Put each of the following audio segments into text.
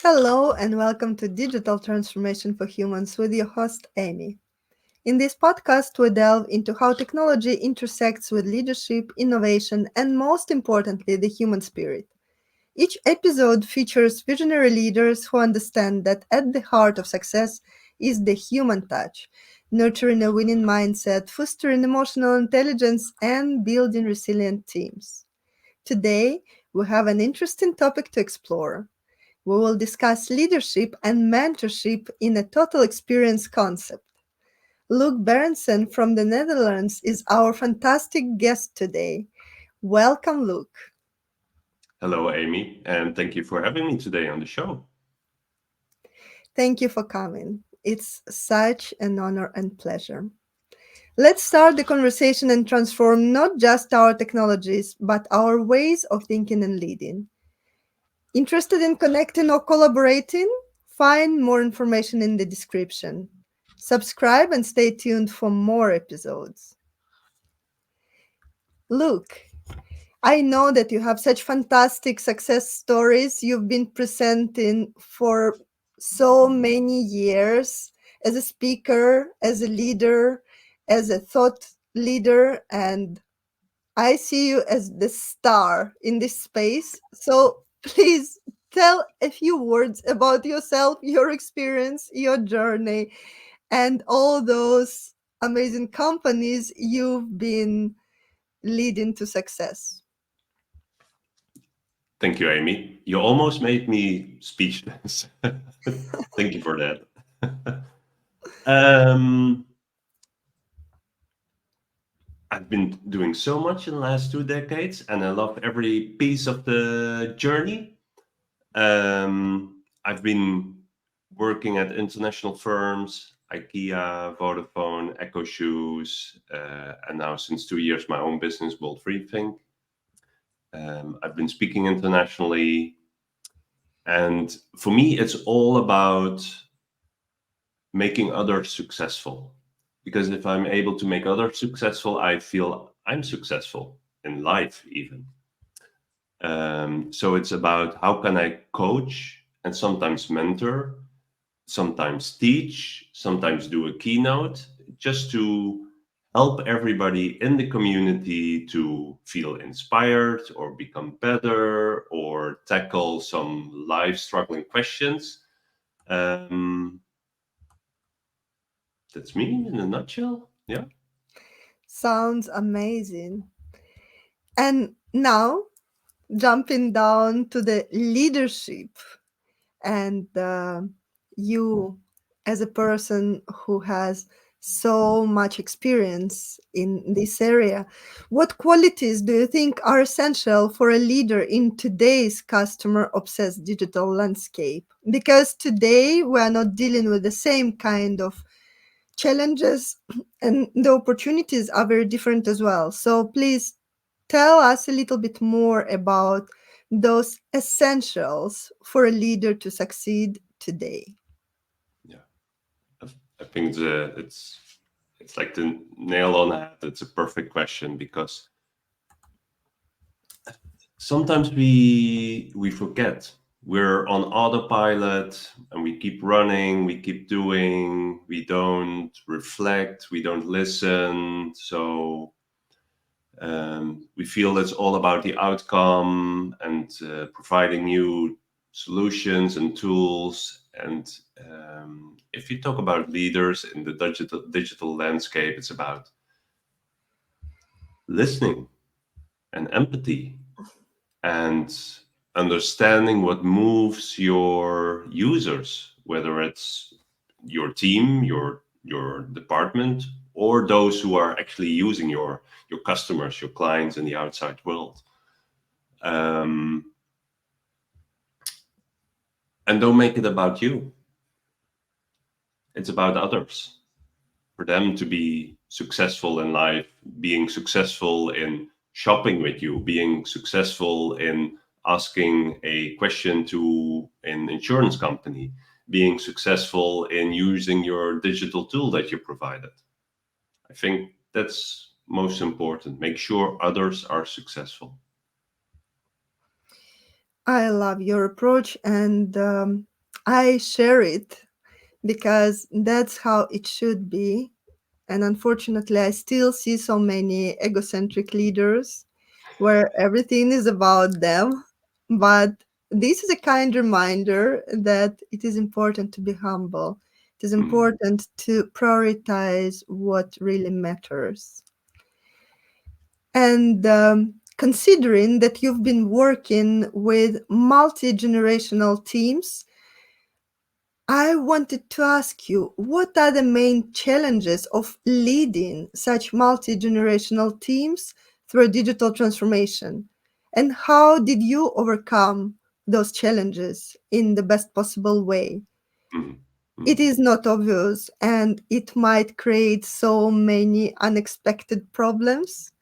Hello and welcome to Digital Transformation for Humans with your host, Amy. In this podcast, we delve into how technology intersects with leadership, innovation, and most importantly, the human spirit. Each episode features visionary leaders who understand that at the heart of success is the human touch, nurturing a winning mindset, fostering emotional intelligence, and building resilient teams. Today, we have an interesting topic to explore. We will discuss leadership and mentorship in a total experience concept. Loek Berendsen from the Netherlands is our fantastic guest today. Welcome, Loek. Hello, Amy, and thank you for having me today on the show. Thank you for coming. It's such an honor and pleasure. Let's start the conversation and transform not just our technologies, but our ways of thinking and leading. Interested in connecting or collaborating? Find more information in the description. Subscribe and stay tuned for more episodes. Look, I know that you have such fantastic success stories you've been presenting for so many years as a speaker, as a leader, as a thought leader, and I see you as the star in this space. So please tell a few words about yourself, your experience, your journey, and all those amazing companies you've been leading to success. Thank you, Amy. You almost made me speechless. Thank you for that. um, I've been doing so much in the last 2 decades, and I love every piece of the journey. I've been working at international firms, IKEA, Vodafone, ECCO Shoes, and now since 2 years, my own business, World Rethink. I've been speaking internationally. And for me, it's all about making others successful. Because if I'm able to make others successful, I feel I'm successful in life, even. So it's about how can I coach and sometimes mentor, sometimes teach, sometimes do a keynote, just to help everybody in the community to feel inspired or become better or tackle some life struggling questions. Um, that's me in a nutshell. Yeah. Sounds amazing. And now, jumping down to the leadership and you as a person who has so much experience in this area, what qualities do you think are essential for a leader in today's customer obsessed digital landscape? Because today we are not dealing with the same kind of challenges and the opportunities are very different as well. So please tell us a little bit more about those essentials for a leader to succeed today. Yeah. I think it's like the nail on the head. It's a perfect question because sometimes we forget we're on autopilot and we keep running, we keep doing, we don't reflect, we don't listen. So we feel it's all about the outcome and providing new solutions and tools. And if you talk about leaders in the digital landscape, it's about listening and empathy and understanding what moves your users, whether it's your team, your department, or those who are actually using your customers, your clients in the outside world. Um, and don't make it about you. It's about others. For them to be successful in life, being successful in shopping with you, being successful in asking a question to an insurance company, being successful in using your digital tool that you provided. I think that's most important. Make sure others are successful. I love your approach, and I share it because that's how it should be. And unfortunately, I still see so many egocentric leaders where everything is about them. But this is a kind reminder that it is important to be humble. It is Mm, important to prioritize what really matters. And considering that you've been working with multi generational teams, I wanted to ask you, what are the main challenges of leading such multi generational teams through digital transformation? And how did you overcome those challenges in the best possible way? mm, It mm. is not obvious and it might create so many unexpected problems.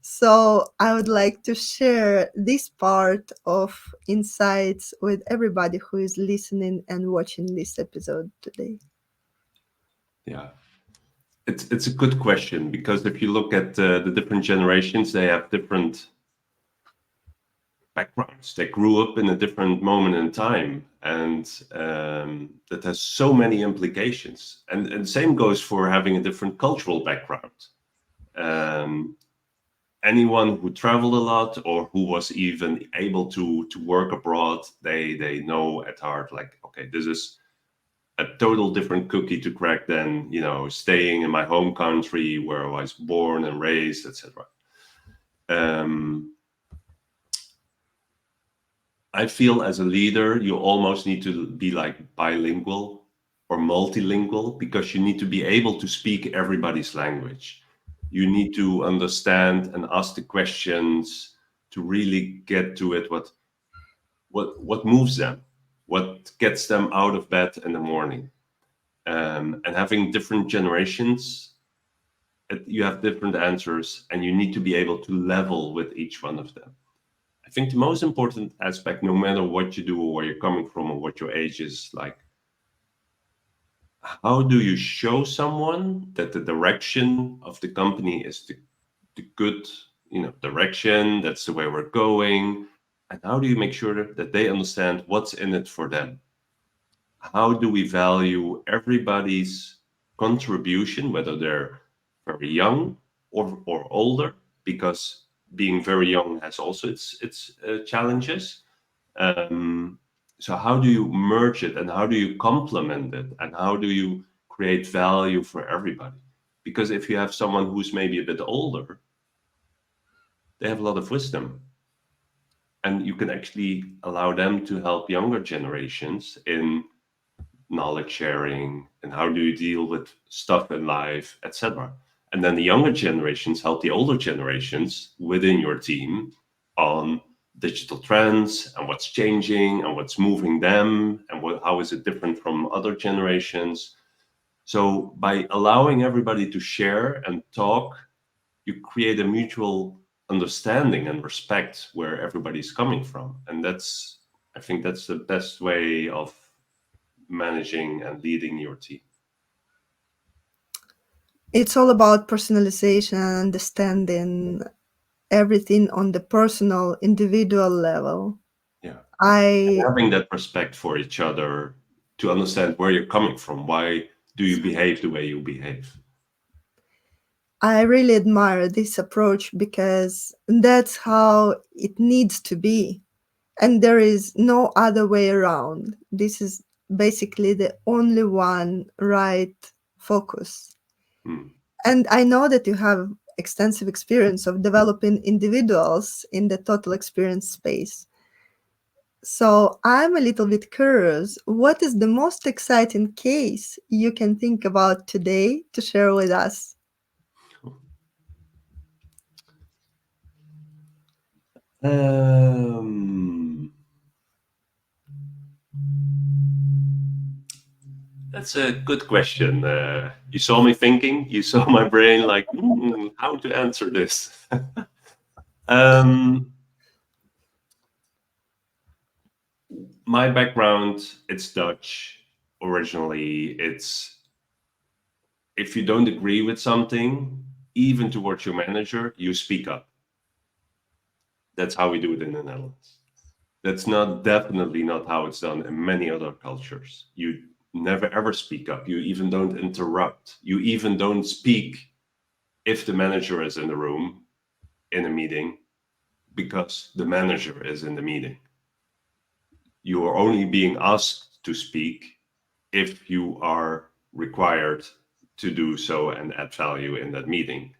So, I would like to share this part of insights with everybody who is listening and watching this episode today. Yeah, it's a good question because if you look at the different generations, they have different backgrounds. They grew up in a different moment in time, and that has so many implications. And same goes for having a different cultural background. Um, Anyone who traveled a lot or who was even able to work abroad, they know at heart, like, okay, this is a total different cookie to crack than staying in my home country where I was born and raised, etc. Um, I feel as a leader, you almost need to be like bilingual or multilingual because you need to be able to speak everybody's language. You need to understand and ask the questions to really get to it. What moves them? What gets them out of bed in the morning? And having different generations, you have different answers, and you need to be able to level with each one of them. I think the most important aspect, no matter what you do or where you're coming from or what your age is, like, how do you show someone that the direction of the company is the good, direction? That's the way we're going. And how do you make sure that they understand what's in it for them? How do we value everybody's contribution, whether they're very young or older? Because being very young has also its challenges. Um, so how do you merge it and how do you complement it and how do you create value for everybody? Because if you have someone who's maybe a bit older, they have a lot of wisdom and you can actually allow them to help younger generations in knowledge sharing and how do you deal with stuff in life, etc. And then the younger generations help the older generations within your team on digital trends and what's changing and what's moving them and how is it different from other generations. So by allowing everybody to share and talk, you create a mutual understanding and respect where everybody's coming from. And I think that's the best way of managing and leading your team. It's all about personalization and understanding everything on the personal, individual level. Yeah. And I having that respect for each other to understand where you're coming from. Why do you behave the way you behave? I really admire this approach because that's how it needs to be. And there is no other way around. This is basically the only one right focus. Hmm. And I know that you have extensive experience of developing individuals in the total experience space. So I'm a little bit curious. What is the most exciting case you can think about today to share with us? Um, that's a good question. You saw me thinking. You saw my brain like, how to answer this. um, my background, it's Dutch originally. It's if you don't agree with something, even towards your manager, you speak up. That's how we do it in the Netherlands. That's not definitely not how it's done in many other cultures. You never ever speak up. You even don't interrupt. You even don't speak if the manager is in the room in a meeting because the manager is in the meeting. You are only being asked to speak if you are required to do so and add value in that meeting.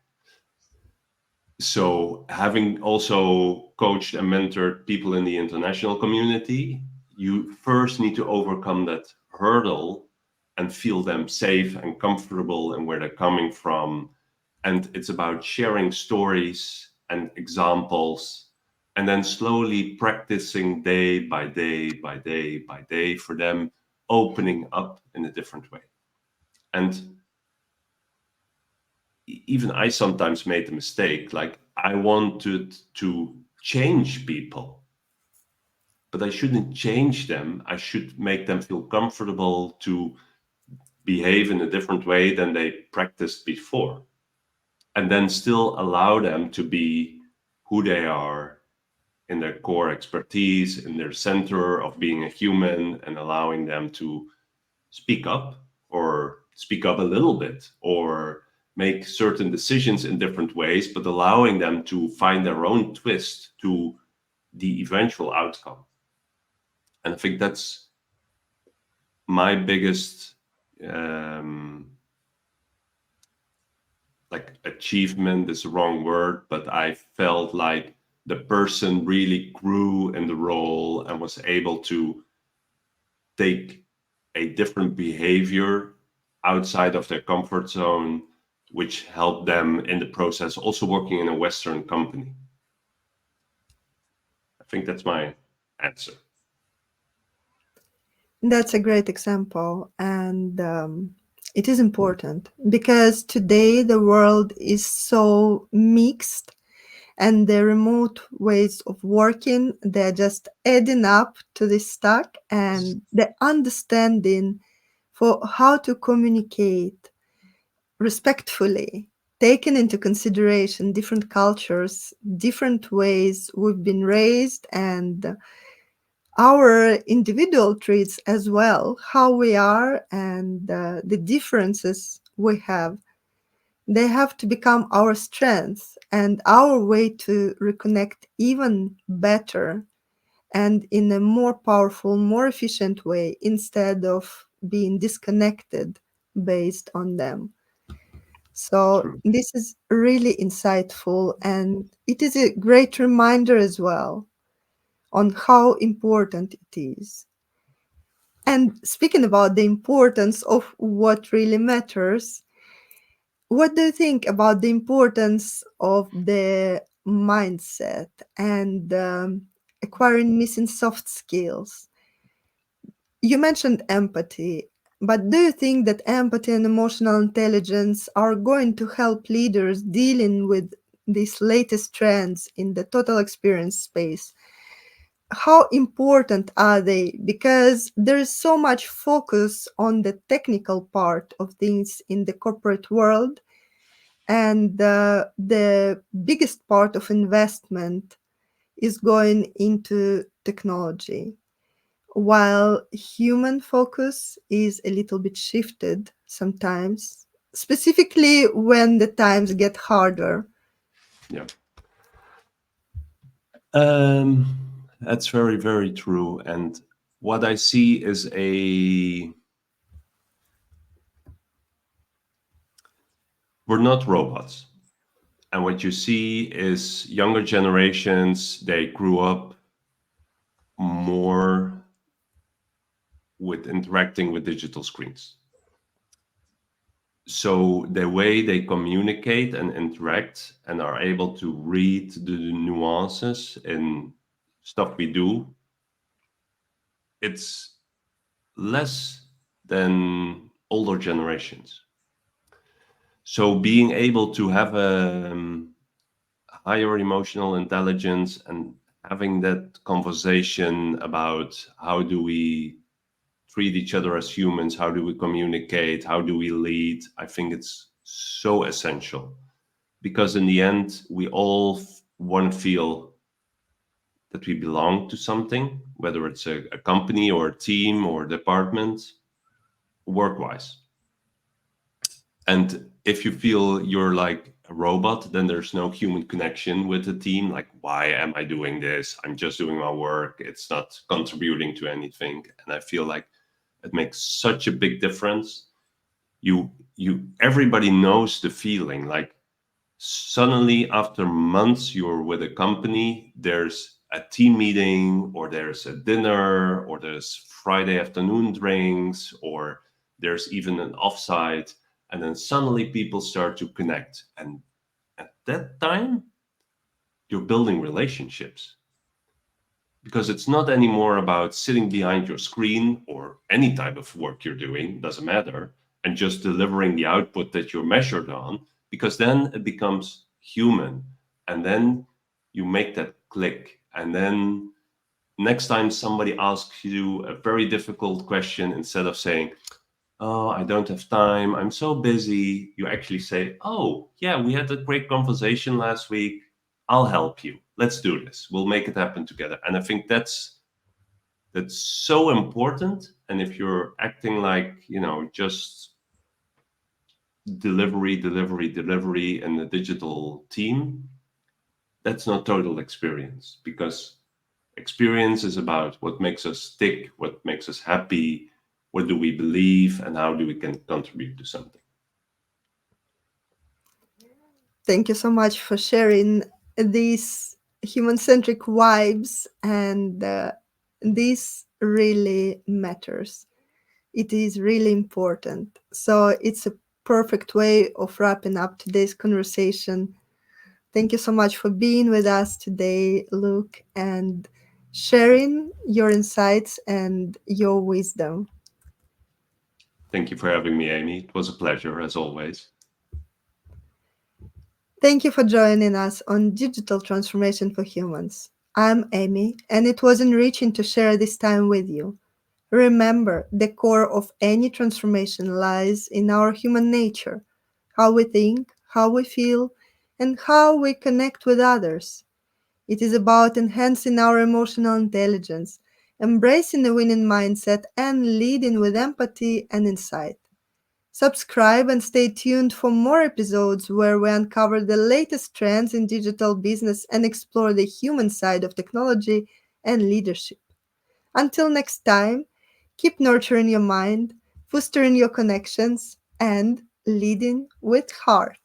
So, having also coached and mentored people in the international community, you first need to overcome that hurdle and feel them safe and comfortable and where they're coming from. And it's about sharing stories and examples and then slowly practicing day by day by day by day for them, opening up in a different way. And even I sometimes made the mistake, like I wanted to change people, but I shouldn't change them. I should make them feel comfortable to behave in a different way than they practiced before, and then still allow them to be who they are in their core expertise, in their center of being a human, and allowing them to speak up or speak up a little bit or make certain decisions in different ways, but allowing them to find their own twist to the eventual outcome. And I think that's my biggest um, like achievement is the wrong word, but I felt like the person really grew in the role and was able to take a different behavior outside of their comfort zone, which helped them in the process, also working in a Western company. I think that's my answer. That's a great example, and it is important because today the world is so mixed, and the remote ways of working, they're just adding up to this stack, and the understanding for how to communicate respectfully, taking into consideration different cultures, different ways we've been raised, and our individual traits as well, how we are, and the differences we have. They have to become our strengths and our way to reconnect even better and in a more powerful, more efficient way instead of being disconnected based on them. So, True. this is really insightful, and it is a great reminder as well on how important it is. And speaking about the importance of what really matters, what do you think about the importance of the mindset and acquiring missing soft skills? You mentioned empathy, but do you think that empathy and emotional intelligence are going to help leaders dealing with these latest trends in the total experience space? How important are they? Because there is so much focus on the technical part of things in the corporate world, and the biggest part of investment is going into technology, while human focus is a little bit shifted sometimes, specifically when the times get harder. Yeah. Um, that's very, very true. And what I see is we're not robots. And what you see is younger generations, they grew up more with interacting with digital screens. So the way they communicate and interact and are able to read the nuances in stuff we do, it's less than older generations. So being able to have a higher emotional intelligence and having that conversation about how do we treat each other as humans, how do we communicate, how do we lead, I think it's so essential because in the end we all want to feel that we belong to something, whether it's a company or a team or department, work wise. And if you feel you're like a robot, then there's no human connection with the team. Like, why am I doing this? I'm just doing my work. It's not contributing to anything. And I feel like it makes such a big difference. Everybody knows the feeling. Like, suddenly after months you're with a company, there's a team meeting, or there's a dinner, or there's Friday afternoon drinks, or there's even an offsite, and then suddenly people start to connect, and at that time you're building relationships, because it's not anymore about sitting behind your screen or any type of work you're doing, doesn't matter, and just delivering the output that you're measured on, because then it becomes human. And then you make that click. And then next time somebody asks you a very difficult question, instead of saying, "Oh, I don't have time, I'm so busy," you actually say, "Oh, yeah, we had a great conversation last week. I'll help you. Let's do this. We'll make it happen together." And I think that's so important. And if you're acting like, just delivery in the digital team, that's not total experience, because experience is about what makes us tick, what makes us happy, what do we believe, and how do we can contribute to something. Thank you so much for sharing these human-centric vibes, and this really matters. It is really important. So it's a perfect way of wrapping up today's conversation. Thank you so much for being with us today, Luke, and sharing your insights and your wisdom. Thank you for having me, Amy. It was a pleasure, as always. Thank you for joining us on Digital Transformation for Humans. I'm Amy, and it was enriching to share this time with you. Remember, the core of any transformation lies in our human nature: how we think, how we feel, and how we connect with others. It is about enhancing our emotional intelligence, embracing a winning mindset, and leading with empathy and insight. Subscribe and stay tuned for more episodes where we uncover the latest trends in digital business and explore the human side of technology and leadership. Until next time, keep nurturing your mind, fostering your connections, and leading with heart.